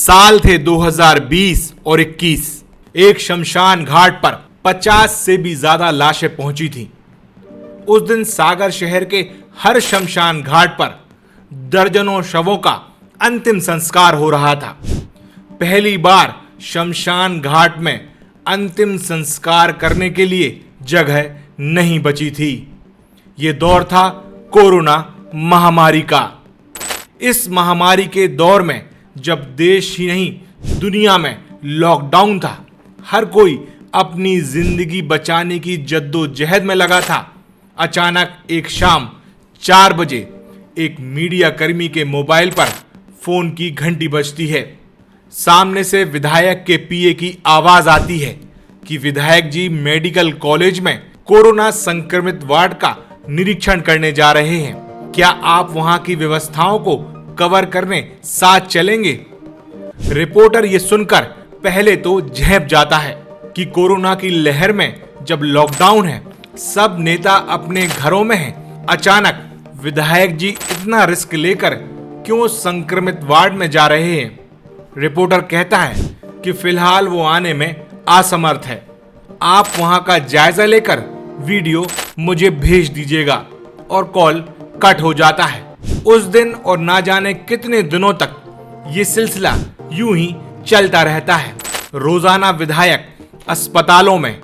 साल थे 2020 और 21। एक शमशान घाट पर 50 से भी ज्यादा लाशें पहुंची थीं। उस दिन सागर शहर के हर शमशान घाट पर दर्जनों शवों का अंतिम संस्कार हो रहा था। पहली बार शमशान घाट में अंतिम संस्कार करने के लिए जगह नहीं बची थी। ये दौर था कोरोना महामारी का। इस महामारी के दौर में जब देश ही नहीं दुनिया में लॉकडाउन था, हर कोई अपनी जिंदगी बचाने की जद्दोजहद में लगा था। अचानक एक शाम 4 बजे एक मीडिया कर्मी के मोबाइल पर फोन की घंटी बजती है। सामने से विधायक के पीए की आवाज आती है कि विधायक जी मेडिकल कॉलेज में कोरोना संक्रमित वार्ड का निरीक्षण करने जा रहे हैं। क्या आप वहां की व्यवस्थाओं को कवर करने साथ चलेंगे? रिपोर्टर ये सुनकर पहले तो झेप जाता है कि कोरोना की लहर में जब लॉकडाउन है, सब नेता अपने घरों में हैं, अचानक विधायक जी इतना रिस्क लेकर क्यों संक्रमित वार्ड में जा रहे हैं? रिपोर्टर कहता है कि फिलहाल वो आने में असमर्थ है। आप वहां का जायजा लेकर वीडियो मुझे भेज दीजिएगा, और कॉल कट हो जाता है। उस दिन और ना जाने कितने दिनों तक ये सिलसिला यूं ही चलता रहता है। रोजाना विधायक अस्पतालों में,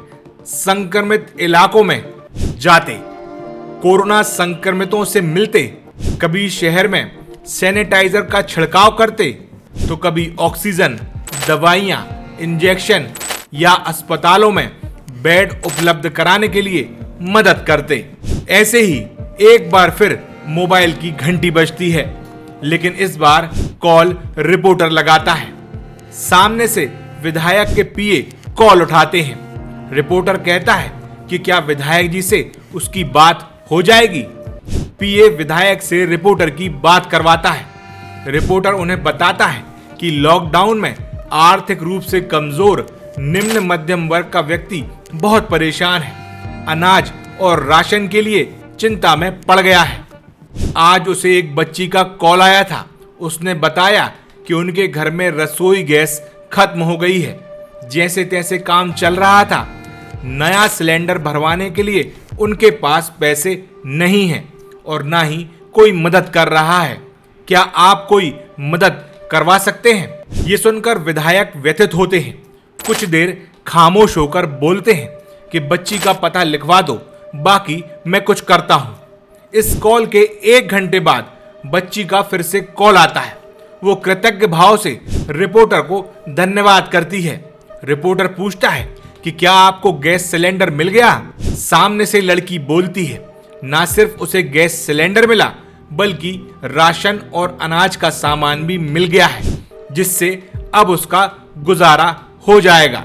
संक्रमित इलाकों में जाते, कोरोना संक्रमितों से मिलते, कभी शहर में सैनिटाइजर का छिड़काव करते, तो कभी ऑक्सीजन, दवाइयां, इंजेक्शन या अस्पतालों में बेड उपलब्ध कराने के लिए मदद करते। ऐसे ही एक बार फिर मोबाइल की घंटी बजती है, लेकिन इस बार कॉल रिपोर्टर लगाता है। सामने से विधायक के पीए कॉल उठाते हैं। रिपोर्टर कहता है कि क्या विधायक जी से उसकी बात हो जाएगी? पीए विधायक से रिपोर्टर की बात करवाता है। रिपोर्टर उन्हें बताता है कि लॉकडाउन में आर्थिक रूप से कमजोर निम्न मध्यम वर्ग का व्यक्ति बहुत परेशान है, अनाज और राशन के लिए चिंता में पड़ गया है। आज उसे एक बच्ची का कॉल आया था। उसने बताया कि उनके घर में रसोई गैस खत्म हो गई है। जैसे तैसे काम चल रहा था। नया सिलेंडर भरवाने के लिए उनके पास पैसे नहीं हैं और ना ही कोई मदद कर रहा है। क्या आप कोई मदद करवा सकते हैं? ये सुनकर विधायक व्यथित होते हैं। कुछ देर खामोश होकर बोलते हैं कि बच्ची का पता लिखवा दो, बाकी मैं कुछ करता हूं। इस कॉल के 1 घंटे बाद बच्ची का फिर से कॉल आता है। वो कृतज्ञ भाव से रिपोर्टर को धन्यवाद करती है। रिपोर्टर पूछता है कि क्या आपको गैस सिलेंडर मिल गया? सामने से लड़की बोलती है, ना सिर्फ उसे गैस सिलेंडर मिला, बल्कि राशन और अनाज का सामान भी मिल गया है, जिससे अब उसका गुजारा हो जाएगा।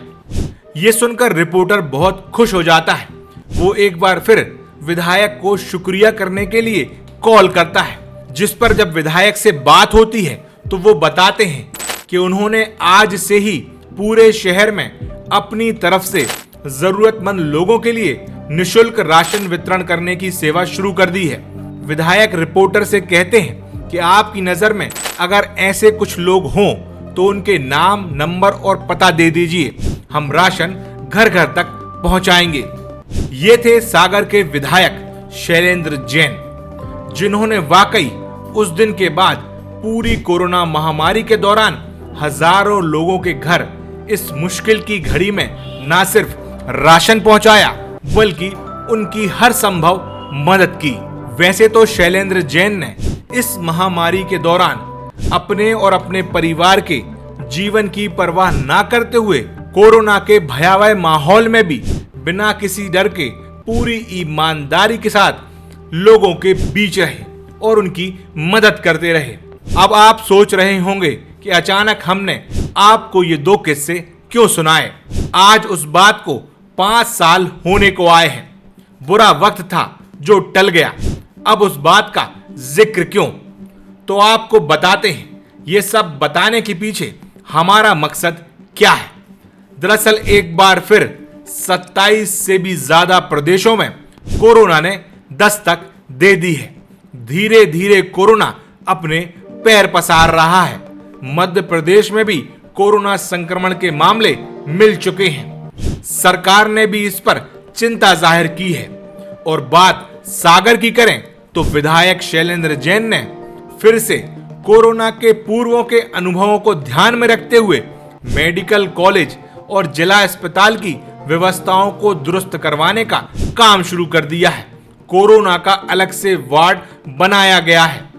ये सुनकर रिपोर्टर बहुत खुश हो जाता है। वो एक बार फिर विधायक को शुक्रिया करने के लिए कॉल करता है, जिस पर जब विधायक से बात होती है तो वो बताते हैं कि उन्होंने आज से ही पूरे शहर में अपनी तरफ से जरूरतमंद लोगों के लिए निशुल्क राशन वितरण करने की सेवा शुरू कर दी है। विधायक रिपोर्टर से कहते हैं कि आपकी नजर में अगर ऐसे कुछ लोग हों तो उनके नाम, नंबर और पता दे दीजिए। हम राशन घर घर तक पहुंचाएंगे। ये थे सागर के विधायक शैलेंद्र जैन, जिन्होंने वाकई उस दिन के बाद पूरी कोरोना महामारी के दौरान हजारों लोगों के घर इस मुश्किल की घड़ी में न सिर्फ राशन पहुंचाया, बल्कि उनकी हर संभव मदद की। वैसे तो शैलेंद्र जैन ने इस महामारी के दौरान अपने और अपने परिवार के जीवन की परवाह न करते हुए कोरोना के भयावह माहौल में भी बिना किसी डर के पूरी ईमानदारी के साथ लोगों के बीच रहे और उनकी मदद करते रहे। अब आप सोच रहे होंगे कि अचानक हमने आपको ये 2 किस्से क्यों सुनाए। आज उस बात को 5 साल होने को आए हैं। बुरा वक्त था जो टल गया, अब उस बात का जिक्र क्यों? तो आपको बताते हैं ये सब बताने के पीछे हमारा मकसद क्या है। दरअसल एक बार फिर 27 से भी ज्यादा प्रदेशों में कोरोना ने दस्तक दे दी है। धीरे धीरे कोरोना अपने पैर पसार रहा है। मध्य प्रदेश में भी कोरोना संक्रमण के मामले मिल चुके हैं। सरकार ने भी इस पर चिंता जाहिर की है। और बात सागर की करें तो विधायक शैलेंद्र जैन ने फिर से कोरोना के पूर्वों के अनुभवों को ध्यान में रखते हुए मेडिकल कॉलेज और जिला अस्पताल की व्यवस्थाओं को दुरुस्त करवाने का काम शुरू कर दिया है। कोरोना का अलग से वार्ड बनाया गया है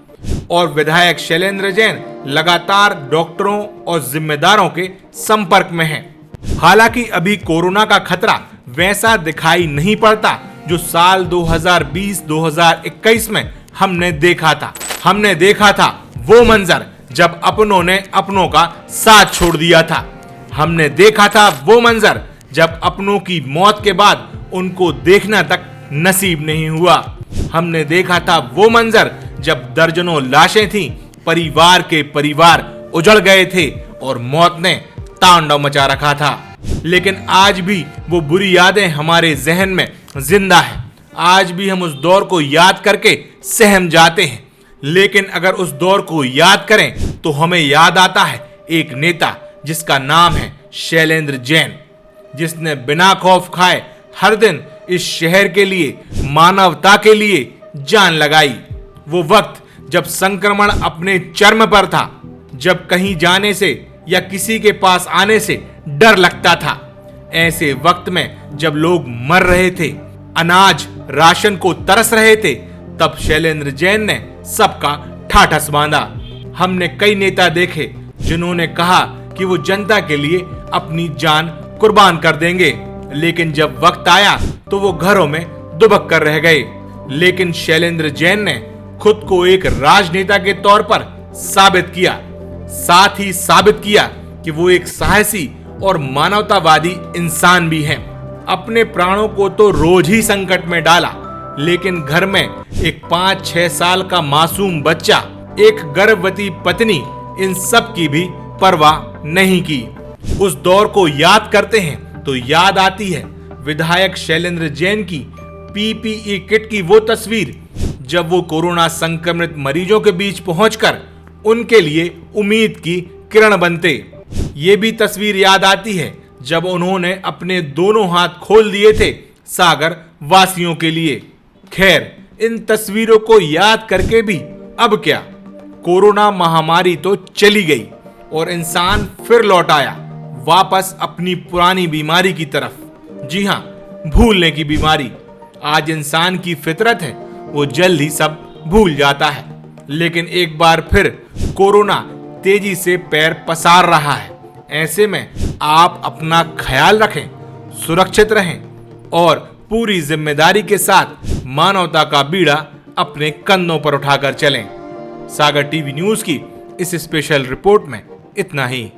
और विधायक शैलेंद्र जैन लगातार डॉक्टरों और जिम्मेदारों के संपर्क में हैं। हालांकि अभी कोरोना का खतरा वैसा दिखाई नहीं पड़ता जो साल 2020-2021 में हमने देखा था। हमने देखा था वो मंजर जब अपनों ने अपनों का साथ छोड़ दिया था। हमने देखा था वो मंजर जब अपनों की मौत के बाद उनको देखना तक नसीब नहीं हुआ। हमने देखा था वो मंजर जब दर्जनों लाशें थीं, परिवार के परिवार उजड़ गए थे और मौत ने तांडव मचा रखा था। लेकिन आज भी वो बुरी यादें हमारे जहन में जिंदा है। आज भी हम उस दौर को याद करके सहम जाते हैं। लेकिन अगर उस दौर को याद करें तो हमें याद आता है एक नेता जिसका नाम है शैलेंद्र जैन, जिसने बिना खौफ खाए हर दिन इस शहर के लिए, मानवता के लिए जान लगाई। वो वक्त जब संक्रमण अपने चरम पर था, जब कहीं जाने से या किसी के पास आने से डर लगता था। ऐसे वक्त में जब लोग मर रहे थे, अनाज राशन को तरस रहे थे, तब शैलेंद्र जैन ने सबका ठाठस बांधा। हमने कई नेता देखे जिन्होंने कहा कि वो जनता के लिए अपनी जान कुर्बान कर देंगे, लेकिन जब वक्त आया तो वो घरों में दुबक कर रह गए। लेकिन शैलेंद्र जैन ने खुद को एक राजनेता के तौर पर साबित किया, साथ ही साबित किया कि वो एक साहसी और मानवतावादी इंसान भी हैं। अपने प्राणों को तो रोज ही संकट में डाला, लेकिन घर में एक 5-6 साल का मासूम बच्चा, एक गर्भवती पत्नी, इन सब की भी परवाह नहीं की। उस दौर को याद करते हैं तो याद आती है विधायक शैलेंद्र जैन की पीपीई किट की वो तस्वीर, जब वो कोरोना संक्रमित मरीजों के बीच पहुंचकर उनके लिए उम्मीद की किरण बनते। ये भी तस्वीर याद आती है जब उन्होंने अपने दोनों हाथ खोल दिए थे सागर वासियों के लिए। खैर, इन तस्वीरों को याद करके भी अब क्या, कोरोना महामारी तो चली गई और इंसान फिर लौट आया वापस अपनी पुरानी बीमारी की तरफ। जी हां, भूलने की बीमारी। आज इंसान की फितरत है, वो जल्द ही सब भूल जाता है। लेकिन एक बार फिर कोरोना तेजी से पैर पसार रहा है। ऐसे में आप अपना ख्याल रखें, सुरक्षित रहें और पूरी जिम्मेदारी के साथ मानवता का बीड़ा अपने कंधों पर उठाकर चलें। सागर टीवी न्यूज की इस स्पेशल रिपोर्ट में इतना ही।